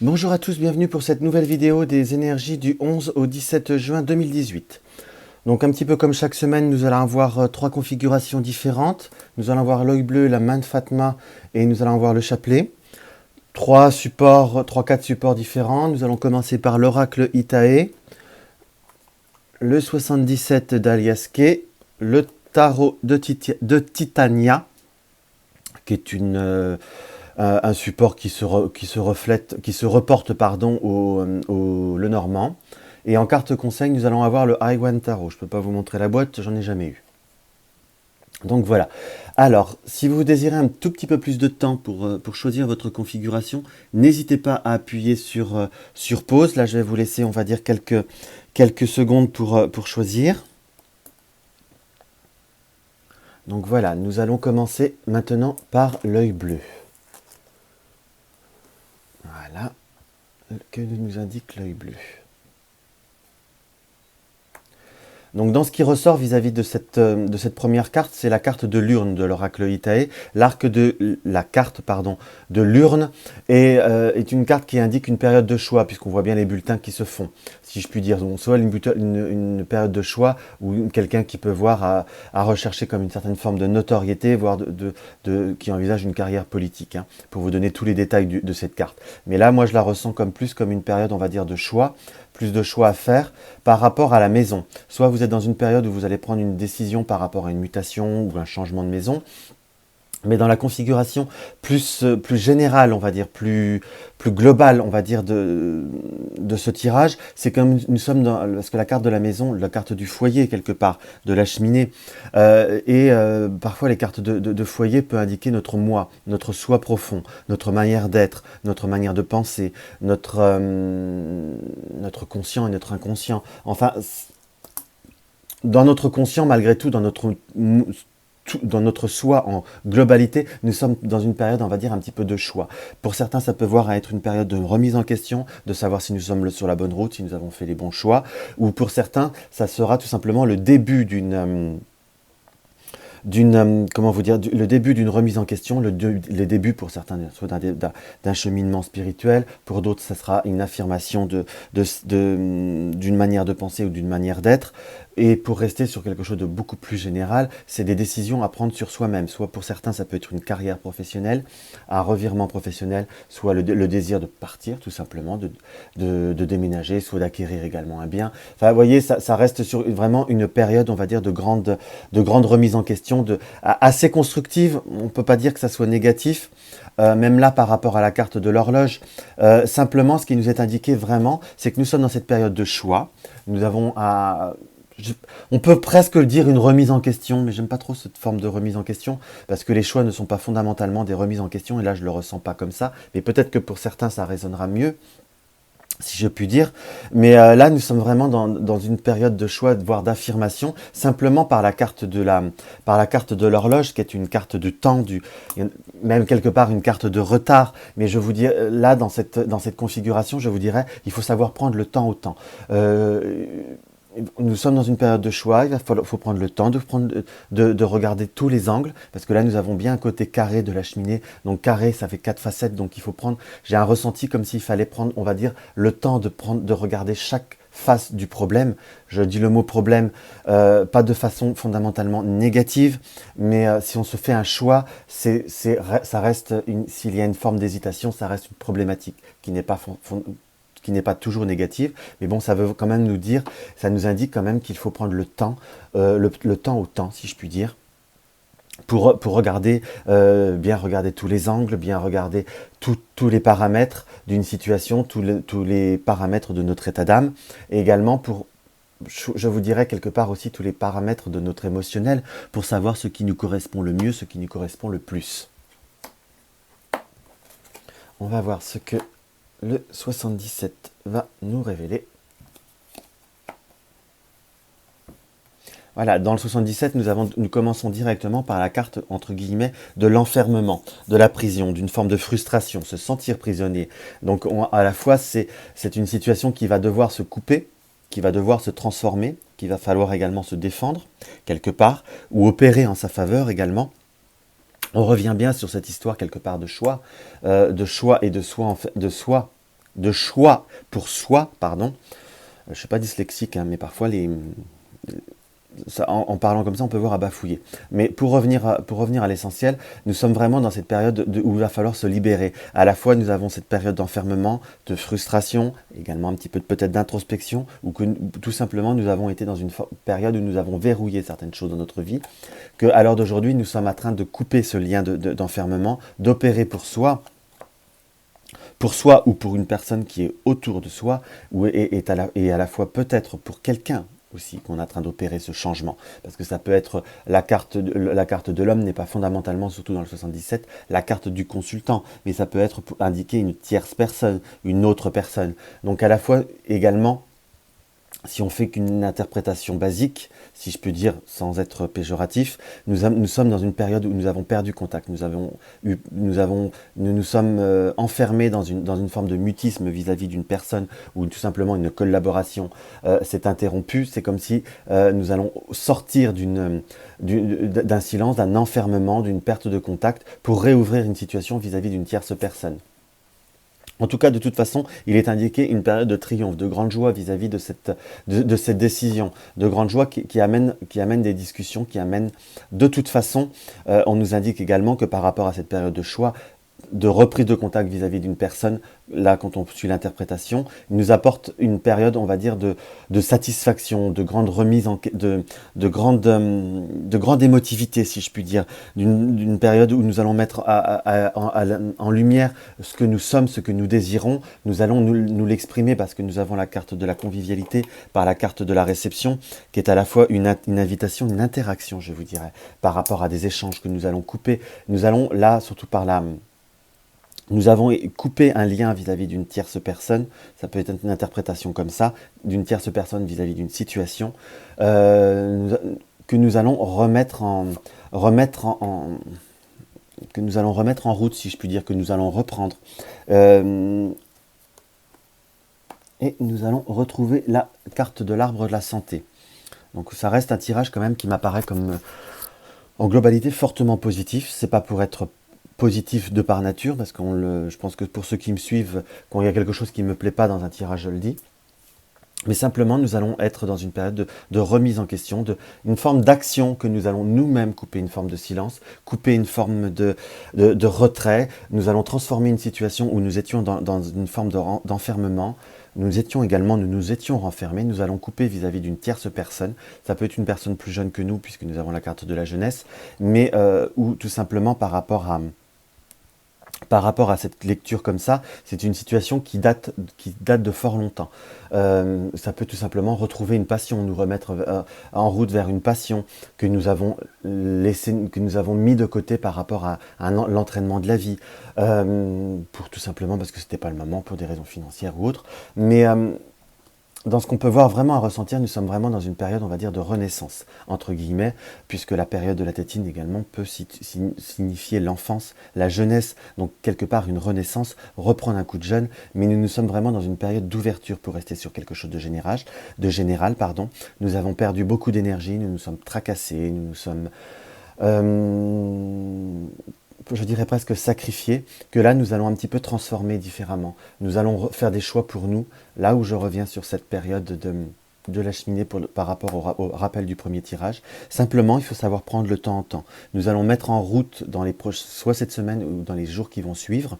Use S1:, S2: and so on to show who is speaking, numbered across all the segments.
S1: Bonjour à tous, bienvenue pour cette nouvelle vidéo des énergies du 11 au 17 juin 2018. Donc un petit peu comme chaque semaine, nous allons avoir trois configurations différentes. Nous allons avoir l'œil bleu, la main de Fatma et nous allons avoir le chapelet. Trois supports, quatre supports différents. Nous allons commencer par l'oracle Itae, le 77 d'Aliaske, le tarot de Titania, qui est un support qui se reflète, qui se reporte pardon, au Lenormand. Et en carte conseil, nous allons avoir le Iwan Tarot. Je ne peux pas vous montrer la boîte, j'en ai jamais eu. Donc voilà. Alors, si vous désirez un tout petit peu plus de temps pour choisir votre configuration, n'hésitez pas à appuyer sur pause. Là, je vais vous laisser, on va dire, quelques secondes pour choisir. Donc voilà, nous allons commencer maintenant par l'œil bleu. Voilà, que nous indique l'œil bleu. Donc dans ce qui ressort vis-à-vis de cette première carte, c'est la carte de l'urne de l'oracle Itae. La carte de l'urne est une carte qui indique une période de choix, puisqu'on voit bien les bulletins qui se font, si je puis dire. Donc, soit une période de choix, ou quelqu'un qui peut voir à rechercher comme une certaine forme de notoriété, voire qui envisage une carrière politique, hein, pour vous donner tous les détails de cette carte. Mais là, moi, je la ressens plus comme une période, on va dire, de choix, plus de choix à faire par rapport à la maison. Soit vous êtes dans une période où vous allez prendre une décision par rapport à une mutation ou un changement de maison, mais dans la configuration plus générale, on va dire, plus globale, on va dire, de ce tirage, c'est comme nous sommes dans, parce que la carte de la maison, la carte du foyer quelque part, de la cheminée, parfois les cartes de foyer peuvent indiquer notre moi, notre soi profond, notre manière d'être, notre manière de penser, notre conscient et notre inconscient. Enfin, dans notre conscient, malgré tout, dans notre soi en globalité, nous sommes dans une période, on va dire, un petit peu de choix. Pour certains, ça peut voir à être une période de remise en question, de savoir si nous sommes sur la bonne route, si nous avons fait les bons choix, ou pour certains, ça sera tout simplement le début comment vous dire, le début d'une remise en question, le début pour certains d'un cheminement spirituel, pour d'autres ça sera une affirmation d'une manière de penser ou d'une manière d'être. Et pour rester sur quelque chose de beaucoup plus général, c'est des décisions à prendre sur soi-même. Soit pour certains, ça peut être une carrière professionnelle, un revirement professionnel, soit le désir de partir tout simplement, de déménager, soit d'acquérir également un bien. Enfin, vous voyez, ça reste sur vraiment une période, on va dire, de grande remise en question, assez constructive. On ne peut pas dire que ça soit négatif. Même là, par rapport à la carte de l'horloge, simplement, ce qui nous est indiqué vraiment, c'est que nous sommes dans cette période de choix. Nous avons on peut presque dire une remise en question, mais j'aime pas trop cette forme de remise en question, parce que les choix ne sont pas fondamentalement des remises en question, et là je le ressens pas comme ça, mais peut-être que pour certains ça résonnera mieux, si je puis dire. Mais là nous sommes vraiment dans une période de choix, voire d'affirmation, simplement par la carte de l'horloge, qui est une carte de temps, même quelque part une carte de retard. Mais je vous dis, là dans cette configuration, je vous dirais, il faut savoir prendre le temps au temps. Nous sommes dans une période de choix, faut prendre le temps de regarder tous les angles, parce que là nous avons bien un côté carré de la cheminée, donc carré ça fait 4 facettes, donc il faut prendre, j'ai un ressenti comme s'il fallait prendre, on va dire, le temps de regarder chaque face du problème. Je dis le mot problème, pas de façon fondamentalement négative, mais si on se fait un choix, ça reste, s'il y a une forme d'hésitation, ça reste une problématique qui n'est pas toujours négative, mais bon, ça veut quand même nous dire, ça nous indique quand même qu'il faut prendre le temps, le temps au temps, si je puis dire, pour regarder, bien regarder tous les angles, bien regarder tous les paramètres d'une situation, tous les paramètres de notre état d'âme, et également je vous dirais quelque part aussi tous les paramètres de notre émotionnel, pour savoir ce qui nous correspond le mieux, ce qui nous correspond le plus. On va voir ce que le 77 va nous révéler. Voilà, dans le 77, nous commençons directement par la carte, entre guillemets, de l'enfermement, de la prison, d'une forme de frustration, se sentir prisonnier. Donc, à la fois, c'est une situation qui va devoir se couper, qui va devoir se transformer, qu'il va falloir également se défendre, quelque part, ou opérer en sa faveur également. On revient bien sur cette histoire quelque part de choix et de soi de choix pour soi, pardon. Je ne suis pas dyslexique, hein, mais parfois en parlant comme ça, on peut voir à bafouiller. Mais pour revenir à l'essentiel, nous sommes vraiment dans cette période où il va falloir se libérer. À la fois, nous avons cette période d'enfermement, de frustration, également un petit peu peut-être d'introspection, ou que tout simplement nous avons été dans une période où nous avons verrouillé certaines choses dans notre vie, que à l'heure d'aujourd'hui, nous sommes en train de couper ce lien d'enfermement, d'opérer pour soi ou pour une personne qui est autour de soi, et à la fois peut-être pour quelqu'un aussi qu'on est en train d'opérer ce changement. Parce que ça peut être la carte de l'homme n'est pas fondamentalement, surtout dans le 77, la carte du consultant, mais ça peut être pour indiquer une tierce personne, une autre personne. Donc à la fois également, si on fait qu'une interprétation basique, si je peux dire sans être péjoratif, nous sommes dans une période où nous avons perdu contact, nous nous sommes enfermés dans une forme de mutisme vis-à-vis d'une personne, ou tout simplement une collaboration s'est interrompue. C'est comme si nous allons sortir d'un silence, d'un enfermement, d'une perte de contact, pour réouvrir une situation vis-à-vis d'une tierce personne. En tout cas, de toute façon, il est indiqué une période de triomphe, de grande joie vis-à-vis de cette décision, de grande joie qui amène des discussions, qui amène de toute façon, on nous indique également que par rapport à cette période de choix, de reprise de contact vis-à-vis d'une personne, là quand on suit l'interprétation, il nous apporte une période, on va dire, de satisfaction, de grande remise, de grande émotivité, si je puis dire, d'une période où nous allons mettre en lumière ce que nous sommes, ce que nous désirons, nous allons nous l'exprimer parce que nous avons la carte de la convivialité, par la carte de la réception, qui est à la fois une invitation, une interaction, je vous dirais, par rapport à des échanges que nous allons couper. Nous allons là, surtout nous avons coupé un lien vis-à-vis d'une tierce personne, ça peut être une interprétation comme ça, d'une tierce personne vis-à-vis d'une situation, que nous allons que nous allons remettre en route, si je puis dire, que nous allons reprendre. Et nous allons retrouver la carte de l'arbre de la santé. Donc ça reste un tirage quand même qui m'apparaît comme, en globalité, fortement positif. C'est pas pour être positif de par nature, parce je pense que pour ceux qui me suivent, quand il y a quelque chose qui ne me plaît pas dans un tirage, je le dis. Mais simplement, nous allons être dans une période de remise en question, une forme d'action que nous allons nous-mêmes couper, une forme de silence, couper une forme de retrait. Nous allons transformer une situation où nous étions dans une forme d'enfermement. Nous nous étions renfermés. Nous allons couper vis-à-vis d'une tierce personne. Ça peut être une personne plus jeune que nous, puisque nous avons la carte de la jeunesse, mais ou tout simplement par rapport à cette lecture comme ça, c'est une situation qui date de fort longtemps. Ça peut tout simplement retrouver une passion, nous remettre en route vers une passion que nous avons mis de côté par rapport à l'entraînement de la vie, pour tout simplement parce que c'était pas le moment, pour des raisons financières ou autres. Mais dans ce qu'on peut voir vraiment à ressentir, nous sommes vraiment dans une période, on va dire, de renaissance, entre guillemets, puisque la période de la tétine également peut signifier l'enfance, la jeunesse, donc quelque part une renaissance, reprendre un coup de jeune, mais nous sommes vraiment dans une période d'ouverture pour rester sur quelque chose de général. Nous avons perdu beaucoup d'énergie, nous nous sommes tracassés, nous nous sommes... je dirais presque sacrifié, que là nous allons un petit peu transformer différemment. Nous allons faire des choix pour nous, là où je reviens sur cette période de la cheminée par rapport au rappel du premier tirage. Simplement, il faut savoir prendre le temps en temps. Nous allons mettre en route soit cette semaine ou dans les jours qui vont suivre,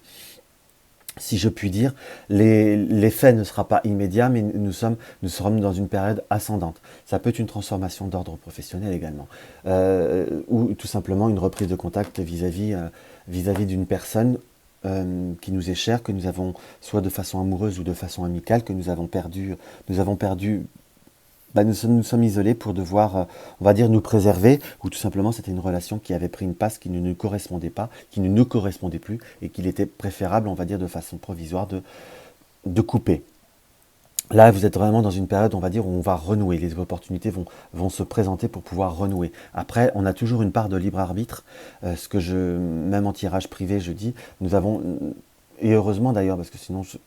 S1: si je puis dire, l'effet ne sera pas immédiat, mais nous serons dans une période ascendante. Ça peut être une transformation d'ordre professionnel également, ou tout simplement une reprise de contact vis-à-vis d'une personne qui nous est chère, que nous avons, soit de façon amoureuse ou de façon amicale, que nous avons perdu, nous sommes isolés pour devoir, on va dire, nous préserver, ou tout simplement c'était une relation qui avait pris une passe qui ne nous correspondait pas, qui ne nous correspondait plus, et qu'il était préférable, on va dire, de façon provisoire, de couper. Là, vous êtes vraiment dans une période, on va dire, où on va renouer. Les opportunités vont se présenter pour pouvoir renouer. Après, on a toujours une part de libre arbitre, même en tirage privé, je dis, nous avons, et heureusement d'ailleurs, parce que sinon, je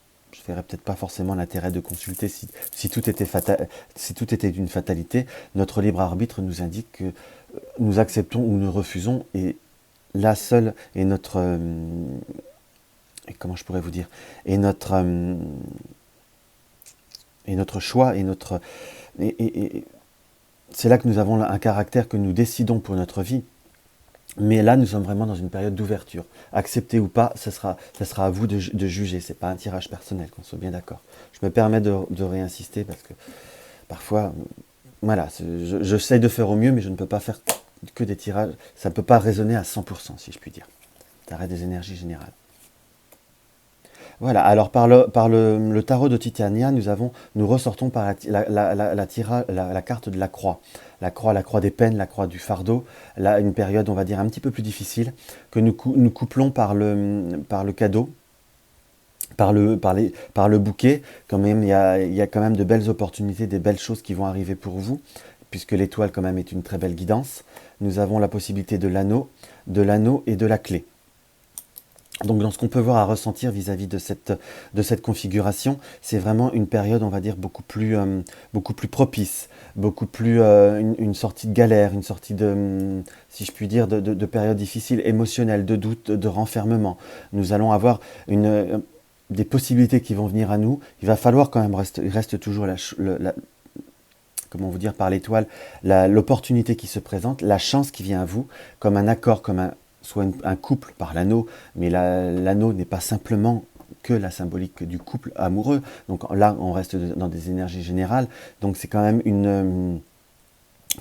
S1: verrais peut-être pas forcément l'intérêt de consulter si tout était une fatalité. Notre libre arbitre nous indique que nous acceptons ou nous refusons, et là seul est et comment je pourrais vous dire, et notre choix, et c'est là que nous avons un caractère que nous décidons pour notre vie. Mais là, nous sommes vraiment dans une période d'ouverture. Accepter ou pas, ça sera à vous de juger. Ce n'est pas un tirage personnel, qu'on soit bien d'accord. Je me permets de réinsister parce que parfois, voilà, j'essaie de faire au mieux, mais je ne peux pas faire que des tirages. Ça ne peut pas résonner à 100%, si je puis dire. T'arrêtes des énergies générales. Voilà, alors par le tarot de Titania, nous ressortons par la carte de la croix des peines, la croix du fardeau, là une période on va dire un petit peu plus difficile, que nous couplons par le cadeau, par le bouquet. Quand même, il y a quand même de belles opportunités, des belles choses qui vont arriver pour vous, puisque l'étoile quand même est une très belle guidance. Nous avons la possibilité de l'anneau et de la clé. Donc dans ce qu'on peut voir à ressentir vis-à-vis de cette configuration, c'est vraiment une période, on va dire, beaucoup plus propice, beaucoup plus une sortie de galère, une sortie de, si je puis dire, de période difficile, émotionnelle, de doute, de renfermement. Nous allons avoir des possibilités qui vont venir à nous. Il va falloir quand même, il reste toujours comment vous dire, par l'étoile, l'opportunité qui se présente, la chance qui vient à vous, comme un accord, soit un couple par l'anneau, mais l'anneau n'est pas simplement que la symbolique du couple amoureux. Donc là, on reste dans des énergies générales. Donc c'est quand même une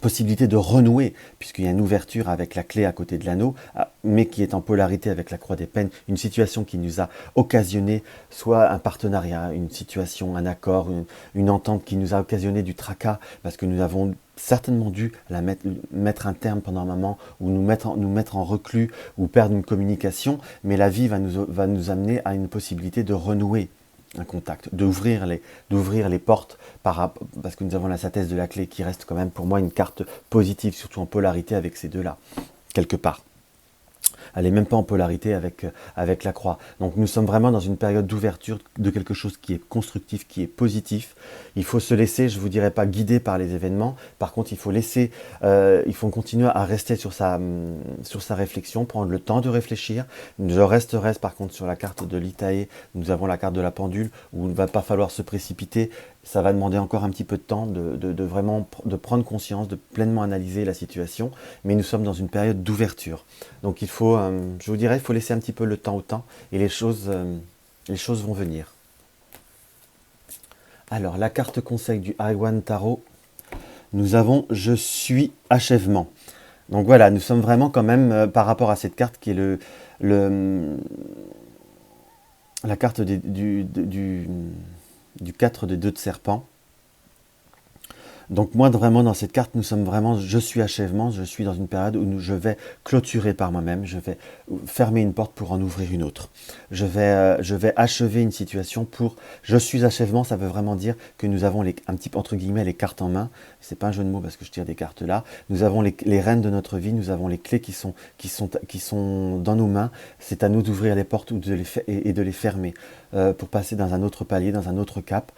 S1: possibilité de renouer, puisqu'il y a une ouverture avec la clé à côté de l'anneau, mais qui est en polarité avec la croix des peines, une situation qui nous a occasionné soit un partenariat, une situation, un accord, une entente qui nous a occasionné du tracas, parce que nous avons certainement dû mettre un terme pendant un moment, ou nous mettre en reclus, ou perdre une communication, mais la vie va nous amener à une possibilité de renouer un contact, d'ouvrir les portes, parce que nous avons la synthèse de la clé qui reste quand même pour moi une carte positive, surtout en polarité avec ces deux-là, quelque part. Elle n'est même pas en polarité avec la croix. Donc nous sommes vraiment dans une période d'ouverture de quelque chose qui est constructif, qui est positif. Il faut se laisser, je ne vous dirais pas guider par les événements, par contre il faut continuer à rester sur sa réflexion, prendre le temps de réfléchir. Je reste par contre sur la carte de l'Itaé, nous avons la carte de la pendule, où il ne va pas falloir se précipiter. Ça va demander encore un petit peu de temps de vraiment prendre conscience, de pleinement analyser la situation, mais nous sommes dans une période d'ouverture. Donc il faut, je vous dirais, il faut laisser un petit peu le temps au temps, et les choses vont venir. Alors, la carte conseil du Aiwan Tarot, nous avons « Je suis achèvement ». Donc voilà, nous sommes vraiment quand même, par rapport à cette carte qui est la carte du 4 de 2 de serpent. Donc moi, vraiment, dans cette carte, nous sommes vraiment, je suis achèvement, je suis dans une période où je vais clôturer par moi-même, je vais fermer une porte pour en ouvrir une autre. Je vais achever une situation je suis achèvement, ça veut vraiment dire que nous avons un petit peu, entre guillemets, les cartes en main. C'est pas un jeu de mots parce que je tire des cartes là. Nous avons les rênes de notre vie, nous avons les clés qui sont dans nos mains. C'est à nous d'ouvrir les portes et de les fermer pour passer dans un autre palier, dans un autre cap.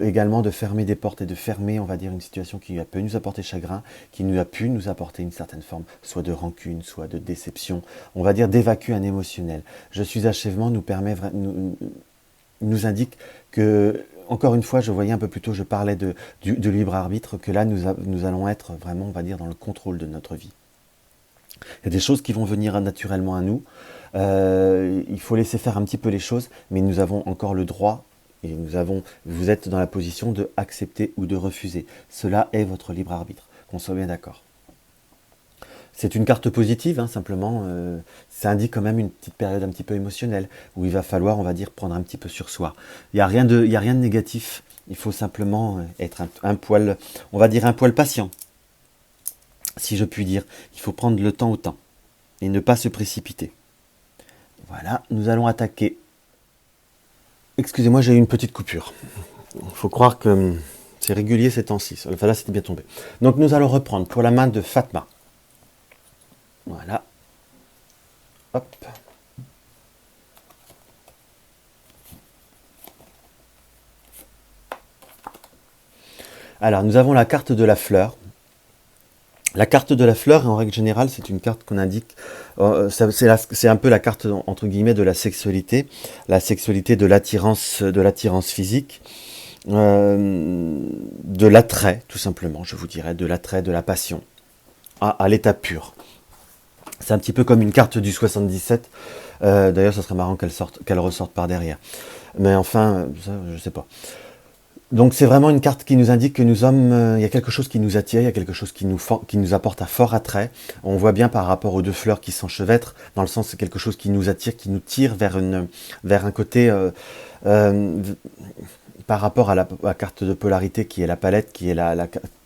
S1: Également de fermer des portes et de fermer, on va dire, une situation qui a pu nous apporter chagrin, qui a pu nous apporter une certaine forme, soit de rancune, soit de déception, on va dire d'évacuer un émotionnel. Je suis achèvement nous indique que, encore une fois, je voyais un peu plus tôt, je parlais du libre arbitre, que là nous allons être vraiment, on va dire, dans le contrôle de notre vie. Il y a des choses qui vont venir naturellement à nous, il faut laisser faire un petit peu les choses, mais nous avons encore le droit. Et vous êtes dans la position de accepter ou de refuser. Cela est votre libre arbitre, qu'on soit bien d'accord. C'est une carte positive, simplement, ça indique quand même une petite période un petit peu émotionnelle, où il va falloir, on va dire, prendre un petit peu sur soi. Il n'y a rien de négatif, il faut simplement être un poil, on va dire un poil patient, si je puis dire. Il faut prendre le temps au temps, et ne pas se précipiter. Voilà, nous allons attaquer. Excusez-moi, j'ai eu une petite coupure. Il faut croire que c'est régulier ces temps-ci. Enfin là, c'était bien tombé. Donc nous allons reprendre pour la main de Fatma. Voilà. Hop. Alors, nous avons la carte de la fleur. La carte de la fleur, en règle générale, c'est une carte qu'on indique, c'est un peu la carte, entre guillemets, de la sexualité de l'attirance physique, de l'attrait, tout simplement, je vous dirais, de l'attrait, de la passion, à l'état pur. C'est un petit peu comme une carte du 77. D'ailleurs, ça serait marrant qu'elle ressorte par derrière. Mais enfin, ça, je sais pas. Donc c'est vraiment une carte qui nous indique que nous sommes, il y a quelque chose qui nous attire, il y a quelque chose qui nous apporte un fort attrait. On voit bien par rapport aux deux fleurs qui s'enchevêtrent, dans le sens c'est quelque chose qui nous attire, qui nous tire vers un côté, euh, par rapport à la carte de polarité qui est la palette, qui est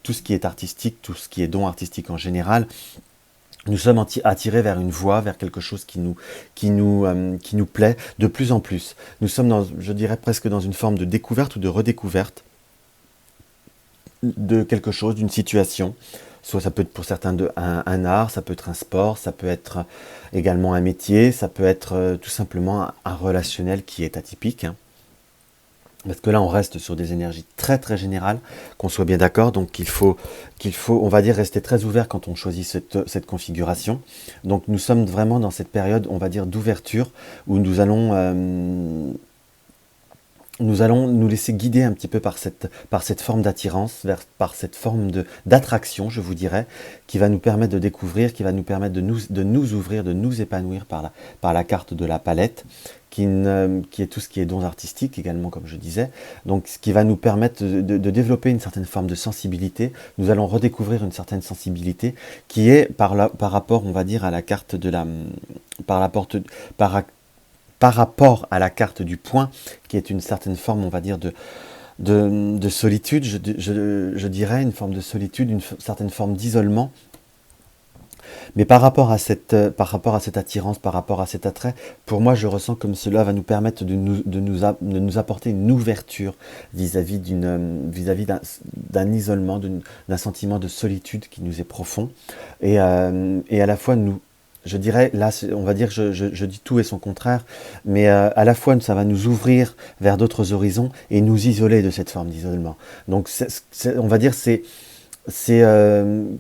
S1: tout ce qui est artistique, tout ce qui est don artistique en général. Nous sommes attirés vers une voie, vers quelque chose qui nous plaît de plus en plus. Nous sommes je dirais presque dans une forme de découverte ou de redécouverte de quelque chose, d'une situation. Soit ça peut être pour certains un art, ça peut être un sport, ça peut être également un métier, ça peut être tout simplement un relationnel qui est atypique, hein. Parce que là, on reste sur des énergies très très générales, qu'on soit bien d'accord. Donc on va dire, rester très ouvert quand on choisit cette configuration. Donc nous sommes vraiment dans cette période, on va dire, d'ouverture, où nous allons nous laisser guider un petit peu par cette forme d'attirance, par cette forme d'attraction, je vous dirais, qui va nous permettre de découvrir, qui va nous permettre de nous ouvrir, de nous épanouir par la carte de la palette, qui est tout ce qui est dons artistiques également, comme je disais. Donc, ce qui va nous permettre de développer une certaine forme de sensibilité. Nous allons redécouvrir une certaine sensibilité qui est par rapport, on va dire, à la carte de la... par la porte... par rapport à la carte du point, qui est une certaine forme, on va dire, de solitude, je dirais, une forme de solitude, une certaine forme d'isolement. Mais par rapport à cette attirance, par rapport à cet attrait, pour moi, je ressens comme cela va nous permettre de nous apporter une ouverture vis-à-vis d'un isolement, d'un sentiment de solitude qui nous est profond. Et à la fois, je dirais, là, on va dire, je dis tout et son contraire, mais à la fois, ça va nous ouvrir vers d'autres horizons et nous isoler de cette forme d'isolement. Donc, on va dire,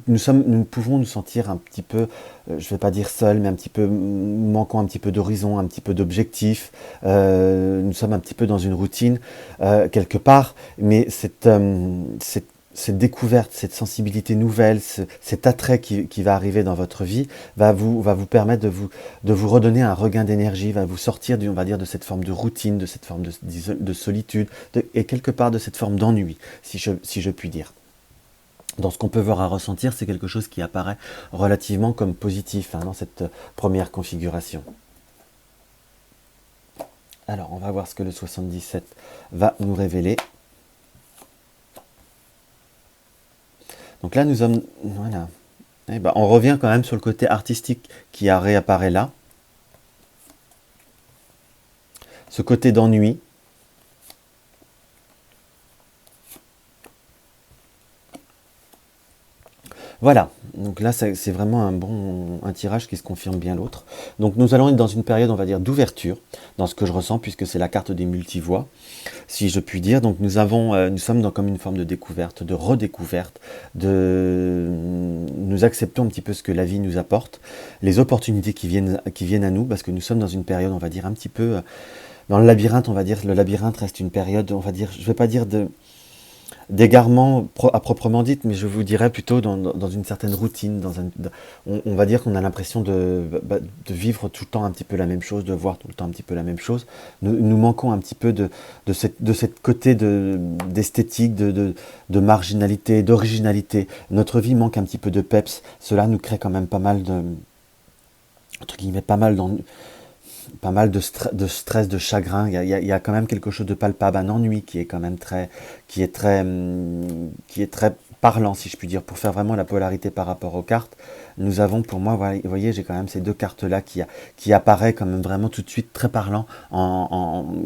S1: nous pouvons nous sentir un petit peu, je ne vais pas dire seuls, mais un petit peu manquant un petit peu d'horizon, un petit peu d'objectif. Nous sommes un petit peu dans une routine quelque part, mais cette découverte, cette sensibilité nouvelle, cet attrait qui va arriver dans votre vie va vous permettre de vous redonner un regain d'énergie, va vous sortir on va dire, de cette forme de routine, de cette forme de solitude, et quelque part de cette forme d'ennui, si je puis dire. Dans ce qu'on peut voir à ressentir, c'est quelque chose qui apparaît relativement comme positif, hein, dans cette première configuration. Alors, on va voir ce que le 77 va nous révéler. Donc là, nous sommes... Voilà. Eh ben, on revient quand même sur le côté artistique qui réapparaît là. Ce côté d'ennui. Voilà, donc là c'est vraiment un tirage qui se confirme bien l'autre. Donc nous allons être dans une période, on va dire, d'ouverture, dans ce que je ressens, puisque c'est la carte des multivoix, si je puis dire. Donc nous sommes dans comme une forme de découverte, de redécouverte, nous acceptons un petit peu ce que la vie nous apporte, les opportunités qui viennent à nous, parce que nous sommes dans une période, on va dire, un petit peu dans le labyrinthe, on va dire. Le labyrinthe reste une période, on va dire, je ne vais pas dire d'égarement à proprement dit, mais je vous dirais plutôt dans une certaine routine, on va dire qu'on a l'impression de vivre tout le temps un petit peu la même chose, de voir tout le temps un petit peu la même chose. Nous manquons un petit peu de cette côté d'esthétique, de marginalité, d'originalité. Notre vie manque un petit peu de peps. Cela nous crée quand même pas mal entre guillemets, pas mal de stress, de chagrin. Il y a quand même quelque chose de palpable, un ennui qui est quand même qui est très parlant, si je puis dire, pour faire vraiment la polarité par rapport aux cartes. nous avons pour moi, voilà, vous voyez, j'ai quand même ces deux cartes-là qui apparaît comme vraiment tout de suite très parlant,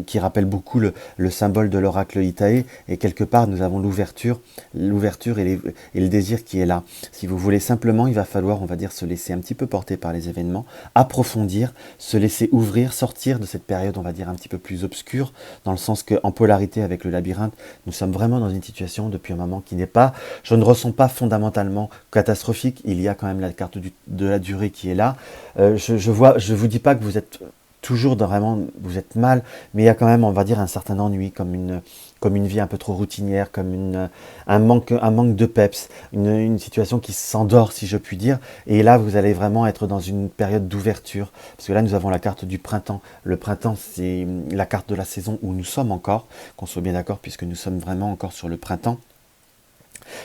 S1: qui rappelle beaucoup le symbole de l'oracle Itae, et quelque part nous avons l'ouverture et le désir qui est là. Si vous voulez simplement, il va falloir, on va dire, se laisser un petit peu porter par les événements, approfondir, se laisser ouvrir, sortir de cette période, on va dire, un petit peu plus obscure, dans le sens qu'en polarité avec le labyrinthe, nous sommes vraiment dans une situation depuis un moment qui n'est pas, je ne ressens pas fondamentalement catastrophique, il y a quand même la carte de la durée qui est là. Je vous dis pas que vous êtes toujours vraiment, vous êtes mal, mais il y a quand même, on va dire, un certain ennui, comme une vie un peu trop routinière, comme un manque de peps, une situation qui s'endort, si je puis dire. Et là, vous allez vraiment être dans une période d'ouverture, parce que là, nous avons la carte du printemps. Le printemps, c'est la carte de la saison où nous sommes encore, qu'on soit bien d'accord, puisque nous sommes vraiment encore sur le printemps.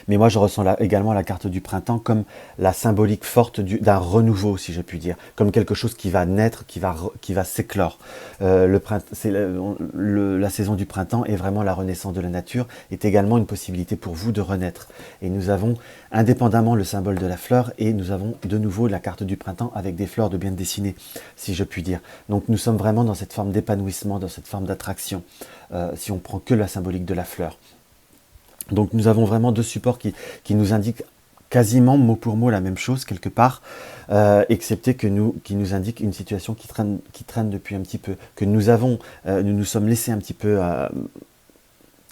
S1: Mais moi, je ressens également la carte du printemps comme la symbolique forte d'un renouveau, si je puis dire, comme quelque chose qui va naître, qui va s'éclore. La saison du printemps est vraiment la renaissance de la nature, est également une possibilité pour vous de renaître. Et nous avons indépendamment le symbole de la fleur, et nous avons de nouveau la carte du printemps avec des fleurs de bien dessinées, si je puis dire. Donc nous sommes vraiment dans cette forme d'épanouissement, dans cette forme d'attraction, si on prend que la symbolique de la fleur. Donc nous avons vraiment deux supports qui nous indiquent quasiment mot pour mot la même chose quelque part, excepté qui nous indiquent une situation qui traîne depuis un petit peu, que nous nous sommes laissés un petit peu,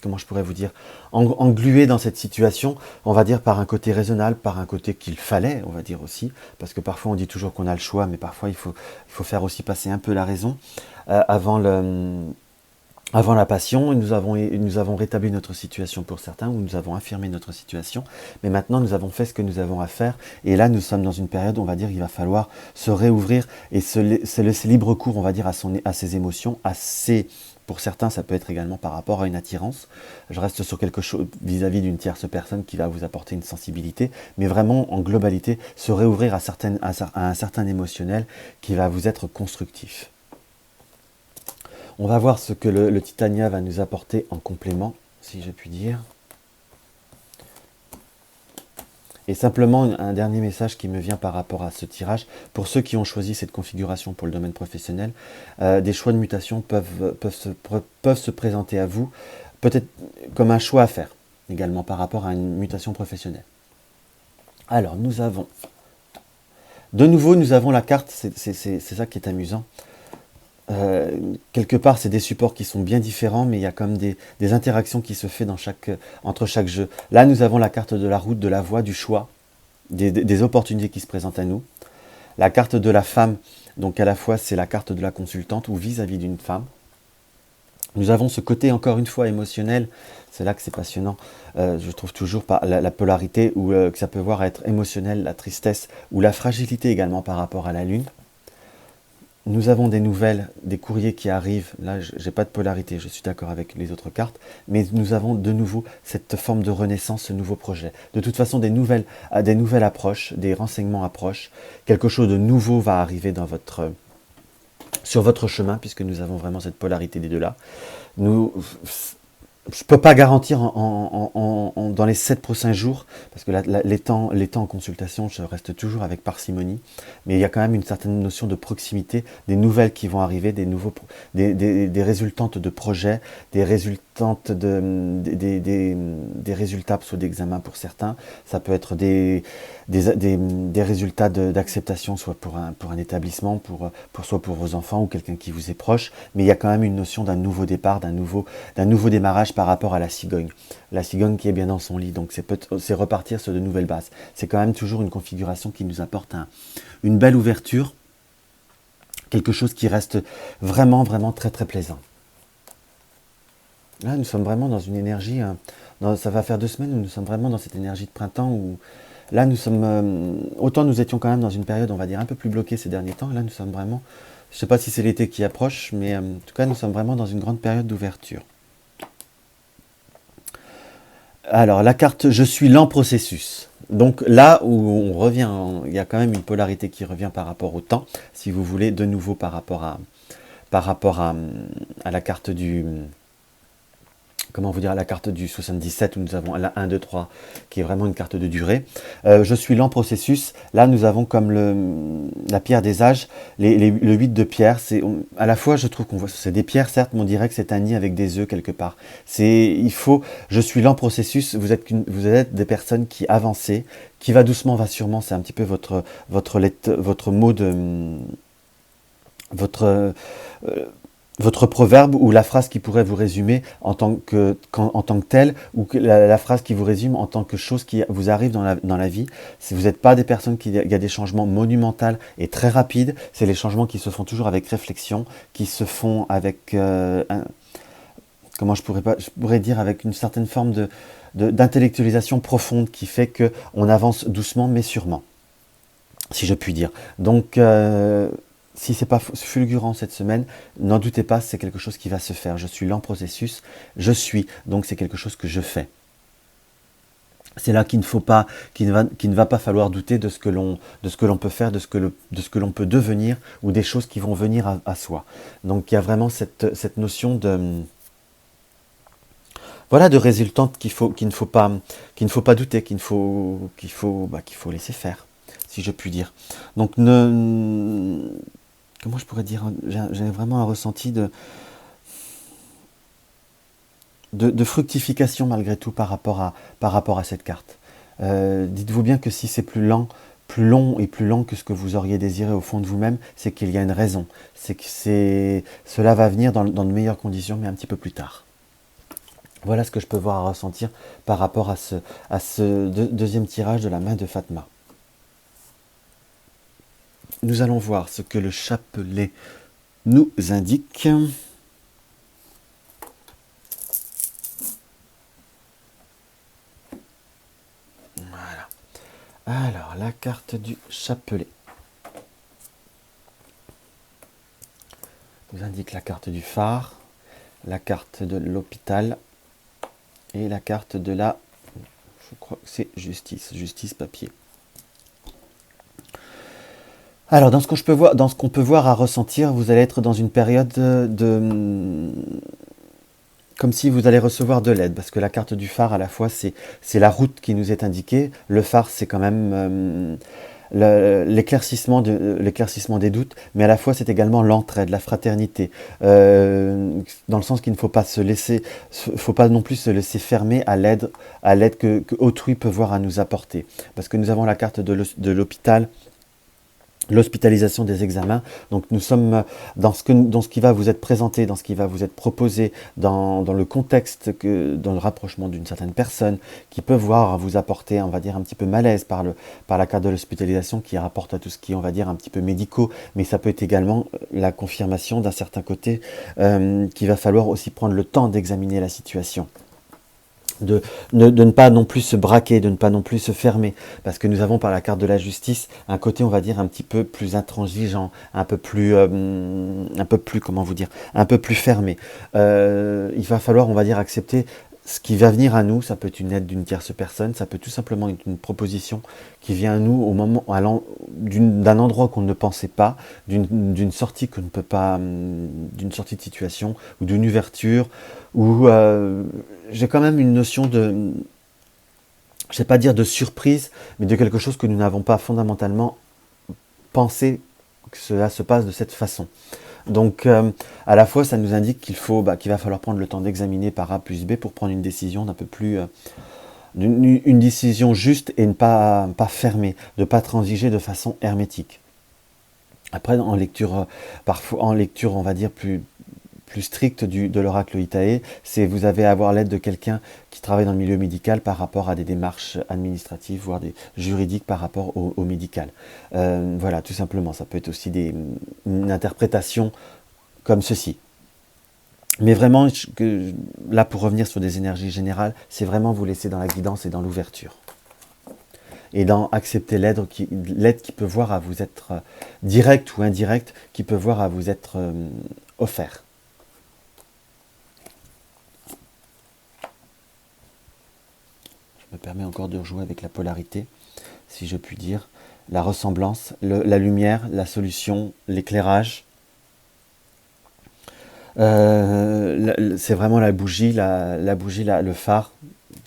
S1: comment je pourrais vous dire, englués dans cette situation, on va dire par un côté raisonnable, par un côté qu'il fallait, on va dire aussi, parce que parfois on dit toujours qu'on a le choix, mais parfois il faut faire aussi passer un peu la raison avant la passion. Nous avons rétabli notre situation pour certains, ou nous avons affirmé notre situation, mais maintenant nous avons fait ce que nous avons à faire, et là nous sommes dans une période, on va dire, il va falloir se réouvrir et se laisser libre cours, on va dire, à ses émotions, pour certains, ça peut être également par rapport à une attirance. Je reste sur quelque chose vis-à-vis d'une tierce personne qui va vous apporter une sensibilité, mais vraiment en globalité, se réouvrir à un certain émotionnel qui va vous être constructif. On va voir ce que le Titania va nous apporter en complément, si je puis dire. Et simplement, un dernier message qui me vient par rapport à ce tirage. Pour ceux qui ont choisi cette configuration pour le domaine professionnel, des choix de mutation peuvent se présenter à vous, peut-être comme un choix à faire, également par rapport à une mutation professionnelle. Alors, de nouveau, nous avons la carte, c'est ça qui est amusant. Quelque part, c'est des supports qui sont bien différents, mais il y a comme des interactions qui se font entre chaque jeu. Là, nous avons la carte de la route, de la voie, du choix, des opportunités qui se présentent à nous. La carte de la femme, donc à la fois, c'est la carte de la consultante ou vis-à-vis d'une femme. Nous avons ce côté, encore une fois, émotionnel. C'est là que c'est passionnant. Je trouve toujours par la polarité, où que ça peut voir être émotionnel, la tristesse, ou la fragilité également par rapport à la lune. Nous avons des nouvelles, des courriers qui arrivent. Là, je n'ai pas de polarité, je suis d'accord avec les autres cartes. Mais nous avons de nouveau cette forme de renaissance, ce nouveau projet. De toute façon, des nouvelles approches, des renseignements approchent. Quelque chose de nouveau va arriver sur votre chemin, puisque nous avons vraiment cette polarité des deux-là. Je ne peux pas garantir dans les 7 prochains jours, parce que les temps en consultation, je reste toujours avec parcimonie, mais il y a quand même une certaine notion de proximité, des nouvelles qui vont arriver, des résultantes de projets, des résultantes des résultats soit d'examen pour certains, ça peut être des résultats d'acceptation, soit pour un établissement, soit pour vos enfants ou quelqu'un qui vous est proche, mais il y a quand même une notion d'un nouveau départ, d'un nouveau démarrage par rapport à la cigogne. La cigogne qui est bien dans son lit, donc c'est repartir sur de nouvelles bases. C'est quand même toujours une configuration qui nous apporte une belle ouverture, quelque chose qui reste vraiment, vraiment très, très plaisant. Là, nous sommes vraiment dans une énergie, ça va faire 2 semaines où nous sommes vraiment dans cette énergie de printemps où là, nous sommes, autant nous étions quand même dans une période, on va dire, un peu plus bloquée ces derniers temps, là, nous sommes vraiment, je ne sais pas si c'est l'été qui approche, mais en tout cas, nous sommes vraiment dans une grande période d'ouverture. Alors, la carte « Je suis lent processus ». Donc là où on revient, il y a quand même une polarité qui revient par rapport au temps, si vous voulez, de nouveau par rapport à la carte du comment vous dire, la carte du 77 où nous avons la 1, 2, 3 qui est vraiment une carte de durée. Je suis lent processus. Là, nous avons comme la pierre des âges, le 8 de pierre. À la fois, je trouve qu'on voit, c'est des pierres, certes, mais on dirait que c'est un nid avec des œufs quelque part. Je suis lent processus. Vous êtes des personnes qui avancent, qui va doucement, va sûrement. C'est un petit peu votre mot de, votre, votre proverbe ou la phrase qui pourrait vous résumer en tant que tel, ou la phrase qui vous résume en tant que chose qui vous arrive dans la vie. Si vous n'êtes pas des personnes il y a des changements monumentaux et très rapides, c'est les changements qui se font toujours avec réflexion, qui se font avec, comment je pourrais dire, avec une certaine forme d'intellectualisation profonde qui fait qu'on avance doucement mais sûrement, si je puis dire. Donc, si ce n'est pas fulgurant cette semaine, n'en doutez pas, c'est quelque chose qui va se faire. Je suis lent processus, donc c'est quelque chose que je fais. C'est là qu'il ne va pas falloir douter de ce que l'on peut faire, de ce que l'on peut devenir, ou des choses qui vont venir à soi. Donc il y a vraiment cette notion de résultante qu'il ne faut pas douter, qu'il faut laisser faire, si je puis dire. Donc comment je pourrais dire, j'ai vraiment un ressenti de fructification malgré tout par rapport à cette carte. Dites-vous bien que si c'est plus long et plus lent que ce que vous auriez désiré au fond de vous-même, c'est qu'il y a une raison. Cela va venir dans de meilleures conditions, mais un petit peu plus tard. Voilà ce que je peux voir à ressentir par rapport à ce deuxième tirage de la main de Fatma. Nous allons voir ce que le chapelet nous indique. Voilà. Alors, la carte du chapelet nous indique la carte du phare, la carte de l'hôpital et la carte de je crois que c'est justice papier. Alors, dans ce qu'on peut voir à ressentir, vous allez être dans une période comme si vous allez recevoir de l'aide, parce que la carte du phare, à la fois, c'est la route qui nous est indiquée. Le phare, c'est quand même l'éclaircissement des doutes, mais à la fois, c'est également l'entraide, la fraternité, dans le sens qu'il ne faut pas faut pas non plus se laisser fermer à l'aide que autrui peut voir à nous apporter. Parce que nous avons la carte de l'hôpital, l'hospitalisation des examens. Donc nous sommes dans ce qui va vous être présenté, dans ce qui va vous être proposé, dans le contexte, dans le rapprochement d'une certaine personne qui peut voir vous apporter, on va dire, un petit peu malaise par la carte de l'hospitalisation qui rapporte à tout ce qui est, on va dire, un petit peu médicaux, mais ça peut être également la confirmation d'un certain côté qu'il va falloir aussi prendre le temps d'examiner la situation. De ne pas non plus se braquer, de ne pas non plus se fermer, parce que nous avons par la carte de la justice un côté, on va dire, un petit peu plus intransigeant, un peu plus, comment vous dire, un peu plus fermé. Il va falloir, on va dire, accepter ce qui va venir à nous. Ça peut être une aide d'une tierce personne, ça peut tout simplement être une proposition qui vient à nous au moment d'un endroit qu'on ne pensait pas, d'une sortie qu'on ne peut pas, d'une sortie de situation ou d'une ouverture, ou j'ai quand même une notion je ne vais pas dire de surprise, mais de quelque chose que nous n'avons pas fondamentalement pensé que cela se passe de cette façon. Donc, à la fois, ça nous indique qu'il va falloir prendre le temps d'examiner par A plus B pour prendre une décision d'un peu plus, une décision juste et ne pas fermer, de ne pas transiger de façon hermétique. Après, en lecture, on va dire plus stricte de l'oracle Itae, c'est vous avez à avoir l'aide de quelqu'un qui travaille dans le milieu médical par rapport à des démarches administratives, voire des juridiques par rapport au médical. Voilà, tout simplement. Ça peut être aussi une interprétation comme ceci. Mais vraiment, là, pour revenir sur des énergies générales, c'est vraiment vous laisser dans la guidance et dans l'ouverture. Et dans accepter l'aide qui peut voir à vous être directe ou indirecte, qui peut voir à vous être offert. Je me permets encore de rejouer avec la polarité, si je puis dire. La ressemblance, la lumière, la solution, l'éclairage. c'est vraiment la bougie, la bougie, le phare,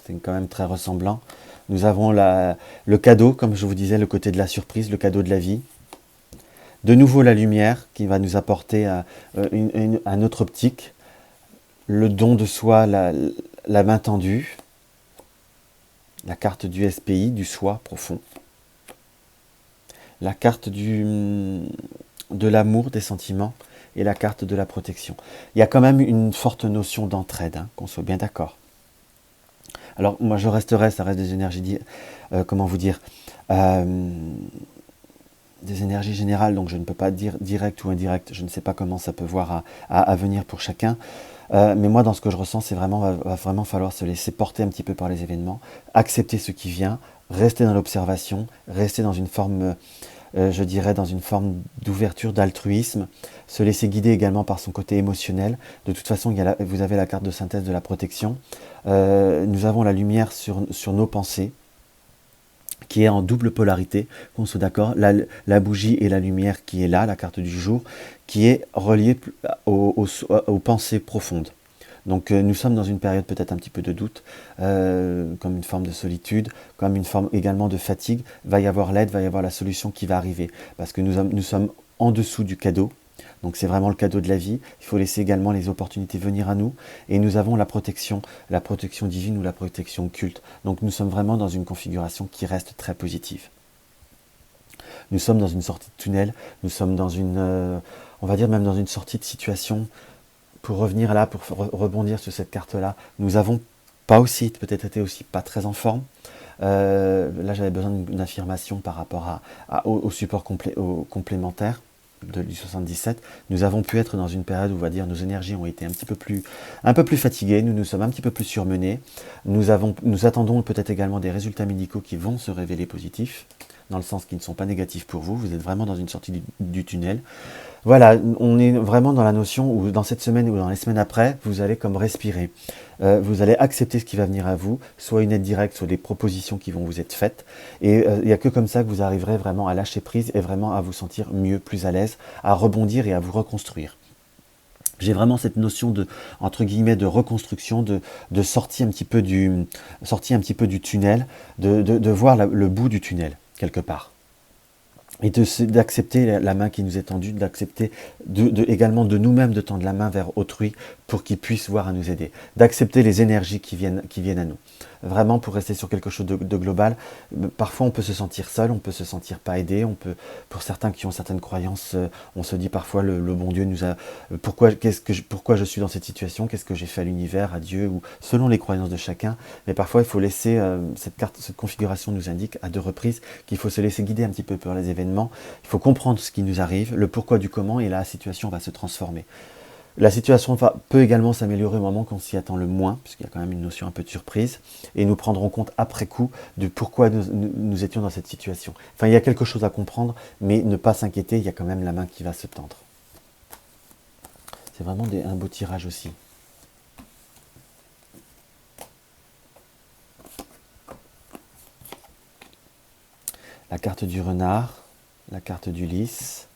S1: c'est quand même très ressemblant. Nous avons le cadeau, comme je vous disais, le côté de la surprise, le cadeau de la vie. De nouveau la lumière qui va nous apporter un autre optique, le don de soi, la main tendue, la carte du SPI, du soi profond, la carte de l'amour, des sentiments, et la carte de la protection. Il y a quand même une forte notion d'entraide, hein, qu'on soit bien d'accord. Alors moi ça reste des énergies, comment vous dire, euh, des énergies générales, donc je ne peux pas dire direct ou indirect, je ne sais pas comment ça peut voir à venir pour chacun. Mais moi, dans ce que je ressens, c'est vraiment, va vraiment falloir se laisser porter un petit peu par les événements, accepter ce qui vient, rester dans l'observation, rester dans une forme, je dirais, dans une forme d'ouverture, d'altruisme, se laisser guider également par son côté émotionnel. De toute façon, vous avez la carte de synthèse de la protection. Nous avons la lumière sur nos pensées, qui est en double polarité, qu'on soit d'accord, la bougie et la lumière qui est là, la carte du jour, qui est reliée aux pensées profondes. Donc nous sommes dans une période peut-être un petit peu de doute, comme une forme de solitude, comme une forme également de fatigue. Va y avoir l'aide, va y avoir la solution qui va arriver, parce que nous sommes en dessous du cadeau. Donc c'est vraiment le cadeau de la vie. Il faut laisser également les opportunités venir à nous. Et nous avons la protection divine ou la protection occulte. Donc nous sommes vraiment dans une configuration qui reste très positive. Nous sommes dans une sortie de tunnel. Nous sommes dans on va dire même dans une sortie de situation. Pour revenir là, pour rebondir sur cette carte-là, nous avons peut-être été aussi pas très en forme. Là j'avais besoin d'une affirmation par rapport au support complémentaire du 77, nous avons pu être dans une période où, on va dire, nos énergies ont été un peu plus fatiguées, nous nous sommes un petit peu plus surmenés, nous attendons peut-être également des résultats médicaux qui vont se révéler positifs, dans le sens qui ne sont pas négatifs pour vous, vous êtes vraiment dans une sortie du tunnel. Voilà, on est vraiment dans la notion où dans cette semaine ou dans les semaines après, vous allez comme respirer. Vous allez accepter ce qui va venir à vous, soit une aide directe, soit des propositions qui vont vous être faites. Et il n'y a que comme ça que vous arriverez vraiment à lâcher prise et vraiment à vous sentir mieux, plus à l'aise, à rebondir et à vous reconstruire. J'ai vraiment cette notion de, entre guillemets, de reconstruction, de sortie un petit peu du tunnel, de voir le bout du tunnel, quelque part. Et d'accepter la main qui nous est tendue, d'accepter également de nous-mêmes de tendre la main vers autrui pour qu'il puisse voir à nous aider. D'accepter les énergies qui viennent à nous. Vraiment, pour rester sur quelque chose de global, parfois on peut se sentir seul, on peut se sentir pas aidé, pour certains qui ont certaines croyances, on se dit parfois le bon Dieu nous a... Pourquoi je suis dans cette situation, qu'est-ce que j'ai fait à l'univers, à Dieu, ou selon les croyances de chacun. Mais parfois il faut laisser, cette configuration nous indique à 2 reprises qu'il faut se laisser guider un petit peu par les événements, il faut comprendre ce qui nous arrive, le pourquoi du comment, et la situation va se transformer. La situation peut également s'améliorer au moment qu'on s'y attend le moins, puisqu'il y a quand même une notion un peu de surprise, et nous prendrons compte après coup de pourquoi nous étions dans cette situation. Enfin, il y a quelque chose à comprendre, mais ne pas s'inquiéter, il y a quand même la main qui va se tendre. C'est vraiment un beau tirage aussi. La carte du renard, la carte du lys,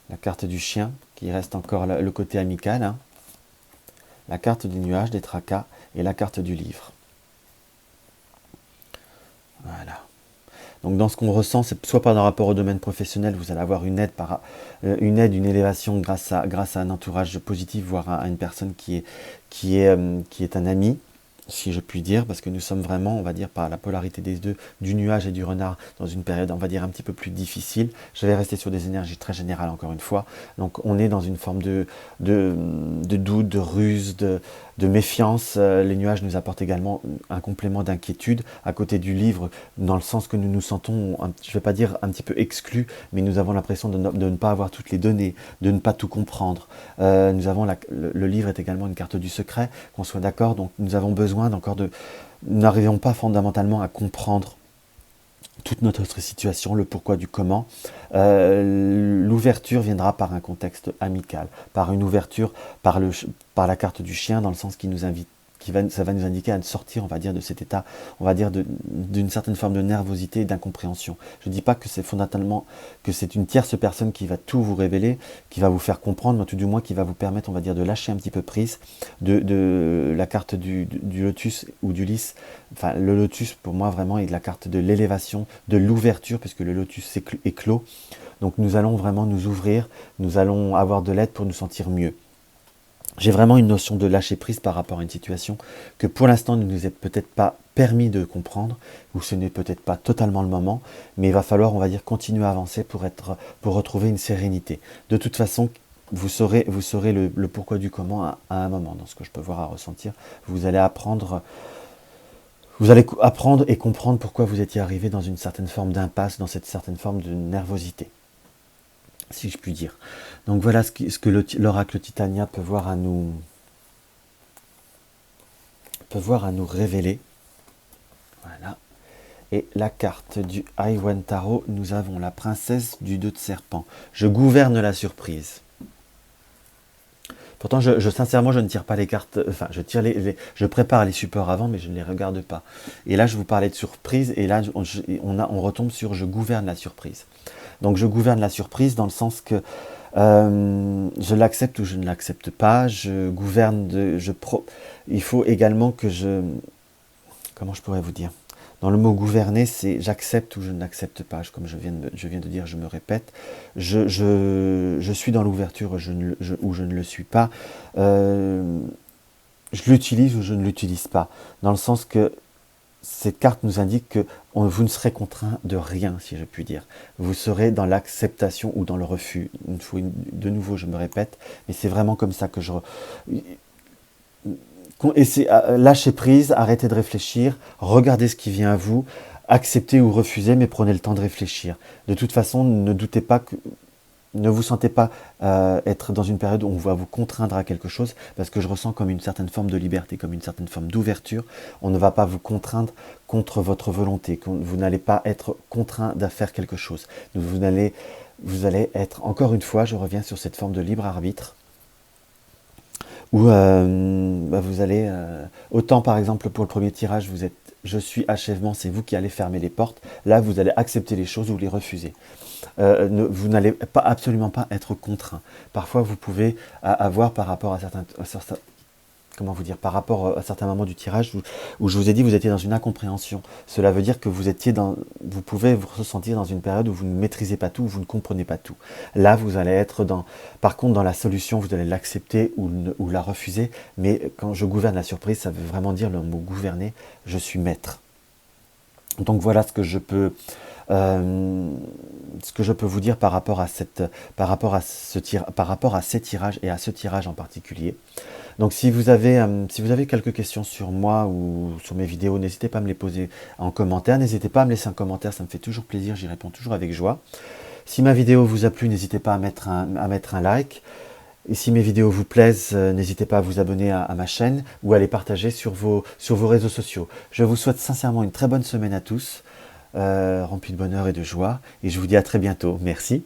S1: la carte du chien, qui reste encore le côté amical, hein. La carte du nuage, des tracas, et la carte du livre. Voilà. Donc dans ce qu'on ressent, c'est soit par rapport au domaine professionnel, vous allez avoir une aide, une élévation grâce à un entourage positif, voire à une personne qui est un ami, si je puis dire, parce que nous sommes vraiment, on va dire, par la polarité des deux, du nuage et du renard, dans une période, on va dire, un petit peu plus difficile. Je vais rester sur des énergies très générales, encore une fois. Donc on est dans une forme de doute, de ruse, de méfiance. Les nuages nous apportent également un complément d'inquiétude, à côté du livre, dans le sens que nous nous sentons, je ne vais pas dire un petit peu exclus, mais nous avons l'impression de ne pas avoir toutes les données, de ne pas tout comprendre. Nous avons le livre est également une carte du secret, qu'on soit d'accord, donc nous avons besoin nous n'arrivons pas fondamentalement à comprendre toute notre situation, le pourquoi du comment. L'ouverture viendra par un contexte amical, par une ouverture, par la carte du chien, dans le sens qui ça va nous indiquer à sortir, on va dire, de cet état, on va dire, d'une certaine forme de nervosité et d'incompréhension. Je ne dis pas que c'est fondamentalement, que c'est une tierce personne qui va tout vous révéler, qui va vous faire comprendre, mais tout du moins qui va vous permettre, on va dire, de lâcher un petit peu prise de la carte du lotus ou du lys. Enfin, le lotus, pour moi, vraiment, est la carte de l'élévation, de l'ouverture, puisque le lotus est clos. Donc nous allons vraiment nous ouvrir, nous allons avoir de l'aide pour nous sentir mieux. J'ai vraiment une notion de lâcher prise par rapport à une situation que pour l'instant ne nous est peut-être pas permis de comprendre, ou ce n'est peut-être pas totalement le moment, mais il va falloir, on va dire, continuer à avancer pour retrouver une sérénité. De toute façon, vous saurez le pourquoi du comment à un moment, dans ce que je peux voir à ressentir. Vous allez apprendre et comprendre pourquoi vous étiez arrivé dans une certaine forme d'impasse, dans cette certaine forme de nervosité, si je puis dire. Donc voilà ce que l'oracle Titania peut voir à nous révéler. Voilà. Et la carte du Iwan Tarot, nous avons la princesse du 2 de serpent. Je gouverne la surprise. Pourtant, sincèrement, je ne tire pas les cartes, enfin, je prépare les supports avant, mais je ne les regarde pas. Et là, je vous parlais de surprise, et là, on retombe sur je gouverne la surprise. Donc, je gouverne la surprise dans le sens que je l'accepte ou je ne l'accepte pas, je gouverne, il faut également que comment je pourrais vous dire ? Dans le mot gouverner, c'est j'accepte ou je n'accepte pas, comme je viens de dire, je me répète, je suis dans l'ouverture ou je ne le suis pas, je l'utilise ou je ne l'utilise pas, dans le sens que cette carte nous indique que vous ne serez contraint de rien, si je puis dire. Vous serez dans l'acceptation ou dans le refus. De nouveau, je me répète, mais c'est vraiment comme ça que lâchez prise, arrêtez de réfléchir, regardez ce qui vient à vous, acceptez ou refusez, mais prenez le temps de réfléchir. De toute façon, ne vous sentez pas être dans une période où on va vous contraindre à quelque chose, parce que je ressens comme une certaine forme de liberté, comme une certaine forme d'ouverture. On ne va pas vous contraindre contre votre volonté. Vous n'allez pas être contraint de faire quelque chose. Vous allez être, encore une fois, je reviens sur cette forme de libre arbitre, où vous allez, autant par exemple pour le premier tirage, je suis achèvement, c'est vous qui allez fermer les portes. Là, vous allez accepter les choses ou les refuser. Vous n'allez absolument pas être contraint. Parfois, vous pouvez avoir par rapport à certains par rapport à certains moments du tirage où je vous ai dit vous étiez dans une incompréhension. Cela veut dire que vous pouvez vous ressentir dans une période où vous ne maîtrisez pas tout, où vous ne comprenez pas tout. Là, vous allez être par contre, dans la solution, vous allez l'accepter ou la refuser. Mais quand je gouverne la surprise, ça veut vraiment dire le mot gouverner, je suis maître. Donc voilà ce que je peux vous dire par rapport à ces tirages et à ce tirage en particulier. Donc si vous avez quelques questions sur moi ou sur mes vidéos, n'hésitez pas à me les poser en commentaire. N'hésitez pas à me laisser un commentaire, ça me fait toujours plaisir, j'y réponds toujours avec joie. Si ma vidéo vous a plu, n'hésitez pas à mettre un like. Et si mes vidéos vous plaisent, n'hésitez pas à vous abonner à ma chaîne ou à les partager sur vos réseaux sociaux. Je vous souhaite sincèrement une très bonne semaine à tous, remplie de bonheur et de joie. Et je vous dis à très bientôt. Merci.